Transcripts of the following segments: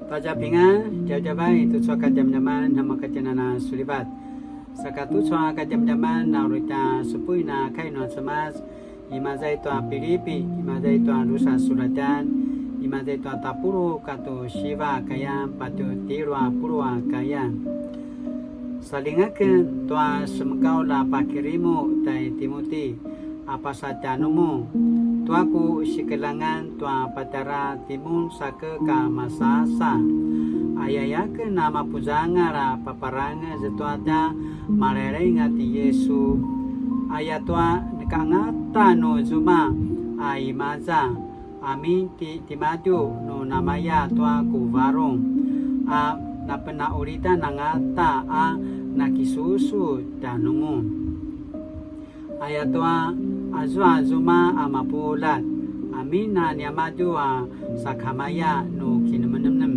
Pajapinga jauh-jauh itu suaka jam-jaman nama kajenana sulibat. Sakatu suaka jam-jaman na urita supui na kaino semas. Imazai tua Pilipi, imazai tua Rusa Suratan, imazai tua Tapuru katu Shiva kayam patu tirwa purwa kayam. Salingaken tua semkau la pakirimu tai Timoti apa sajanumu. Tuaku sikelangan tua patara timun sake ka masasa. Ayayake nama puzangara paparanga zetuata marere ngati Yesu. Ayatua nekangata no zuma aimaza. Amin timadu no namaya tua kuvarong. Napena urita nangata nakisusu danumu. Ayatua azwa zuma amapulat. Amina nyamadu sakamaya no kinemenem.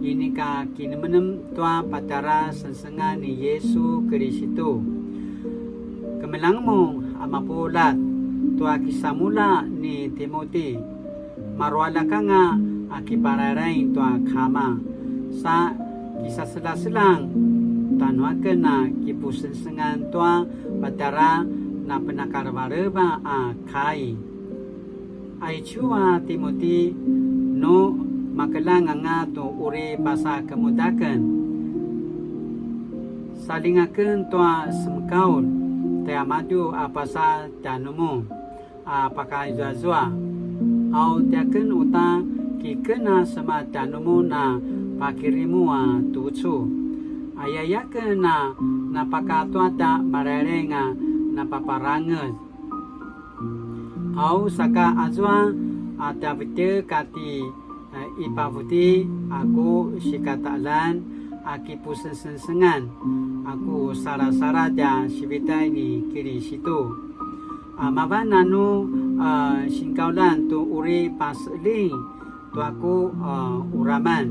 Ini ka kinemenem tua patara sensengan ni Yesu Kristo. Kemelangmu amapulat tua kisamula ni Timoti. Marwala ka nga akipararay tua kama. Sa kisah selang tanwakan na kipusensengan tua patara na penakarbareba kai. Ay chua Timoti no makalangan nga to uri basa kemudakan. Salingakan tua semkaun teamadu apasa danumu apakah zazua. Au tiakan uta kikena sama danumu na pakirimu tucu. Ayayakan na pakatua ta marerenga na paparangas. Au saka azwa atavite kati ipavuti aku sikatalan aki pusensengan aku sara-sara ja sibitai ni kiri situ. Mabananu singkaulan tu uri pasli tu aku uraman.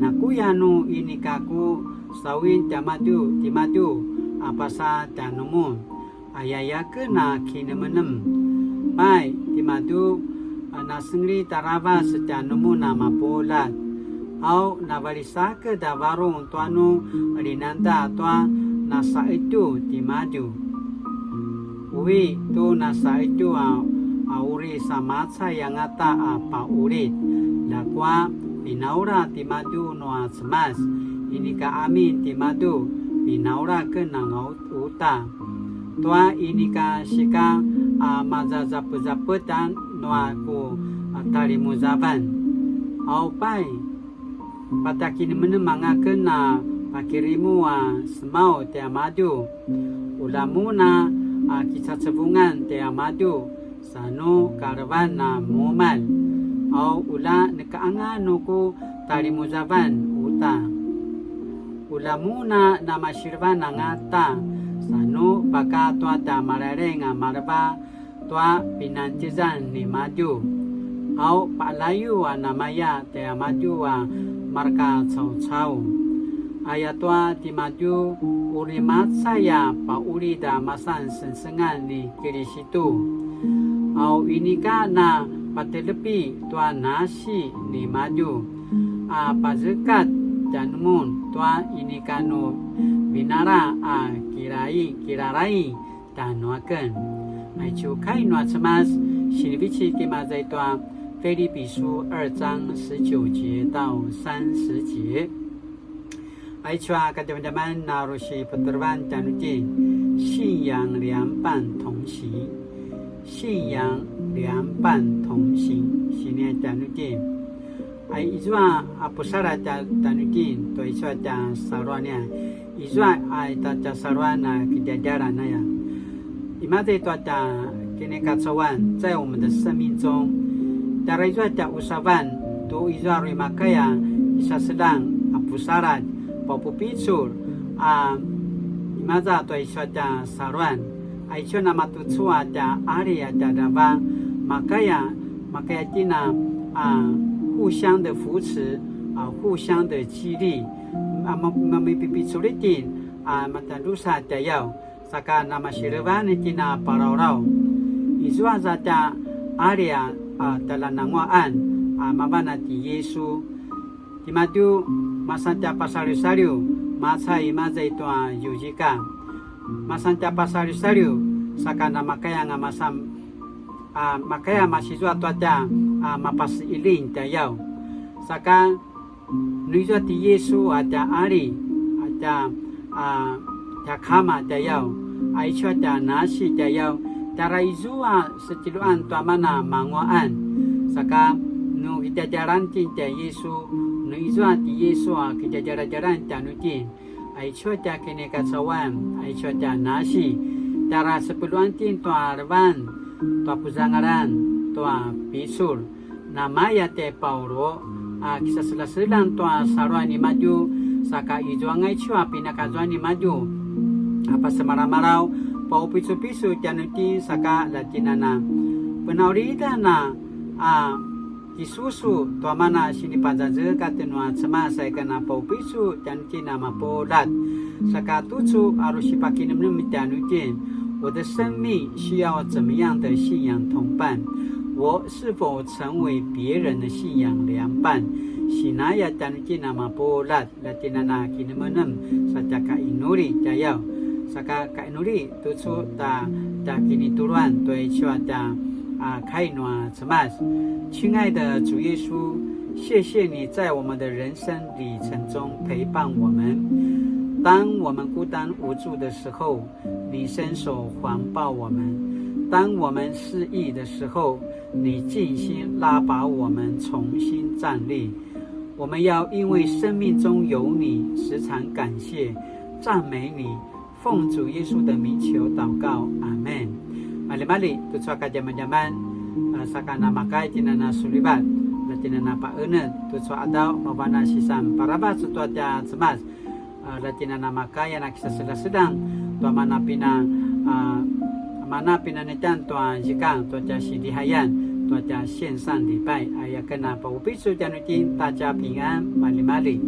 Nakuyanu ini kaku sawin timadu apasa danumu. Ayayake na kinemenem. Pai timadu nasengri tarava sejanumu nama polat. Au navarisake davarung tuanu rinanda tua nasa itu timadu. Uwi tu nasa itu auri samatsa yang ata apa urit. Lakwa pinaura timadu noa semas. Ini ka amin timadu pinaura ke nangau uta. Tua ini ka shika mazazap-zapetan noa ku talimuzaban. Au pai patakin menemangaken na pakirimu semau teamadu. Ulamuna kisah sebungan teamadu sanu karvan na mumal. Au ula nekaangan nuku talimuzaban uta. Ulamuna nama shirvan ngata sanu baka tua ta mararenga marba tua pinantizan ni maju. Au palayu namaya te maju marka cau-cau. Ayatua ti maju urimat saya pa urida masan sensengan ni kiri situ. Au ini na patelepi tua nasi ni maju. Pazekat dan mun tua ini kanu binara kirarai dan nuakan. Aicu kai nuat semas sinibici kimazai tua 腓立比书2章19节到30节。Aichua kadang-kadang narusi peterban danuti 信仰两半同行，信仰两半同行。sini danuti。ai izwa apusara danuti to izwa da sarwania izwa ai ta sarwana kejadaran ya。imazai tua da kini kacauan 在我们的生命中。Dari jua usaban tu izari makaya isa sedang apusarat papupitur imaza to isa sarwan aicho nama tu chua area dava makaya tina 互相的扶持互相的激励mamipipitsuritin matalusa tayaw saka nama shirvan tina pararaw izwa zata area talananguan mabana ti Yesu di Matius masanta pasal 1 Matsai mazai tua yujika masanta pasal 1 sakana makaya nga masam makaya masizwa tua ta mapas ilin ta yau saka nuizwa ti Yesu ata ari ata ta kama ta yau aichwa ta nasi ta yau tara izua setiluan tua mana manguaan saka nu kita jaran tinta Yesu nu izwa ti Yesu kita jaran ta nutin aichwa ta kene katsawan aichwa ta nasi tara sepeluan tin tua arvan tua puzangaran tua pisur namaya te Paulo kisah sela-selang tua sarwa ni maju saka izwa ngai chua pinakazwa ni maju apa semara-marau pau pisu-pisu januti saka latinana penaurida na kisusu tua mana sini pajaje katenua cema saya kena pau pisu januti nama polat saka tucu harus sipaki nemnem januti 我的生命需要怎么样的信仰同伴？我是否成为别人的信仰良伴？Sinaya januti nama polat latinana kinemenem sajaka inuri jayau saka ka inuri tucu ta kini turuan对chua ta开暖怎么？亲爱的主耶稣，谢谢你在我们的人生旅程中陪伴我们。当我们孤单无助的时候，你伸手环抱我们；当我们失意的时候，你尽心拉拔我们重新站立。我们要因为生命中有你，时常感谢、赞美你。奉主耶稣的名求祷告，阿门。Mali-mali tu suaka zaman-zaman sakana makai tinana sulibat latinana paeuneu tu suaka adau mabana sisam parabat sutuatia cemas latinana makai anak sedang tua mana pina netan tua jikang tua家sidihayan tua 线上礼拜呀，跟那保护必须将你大家平安，mali-mali。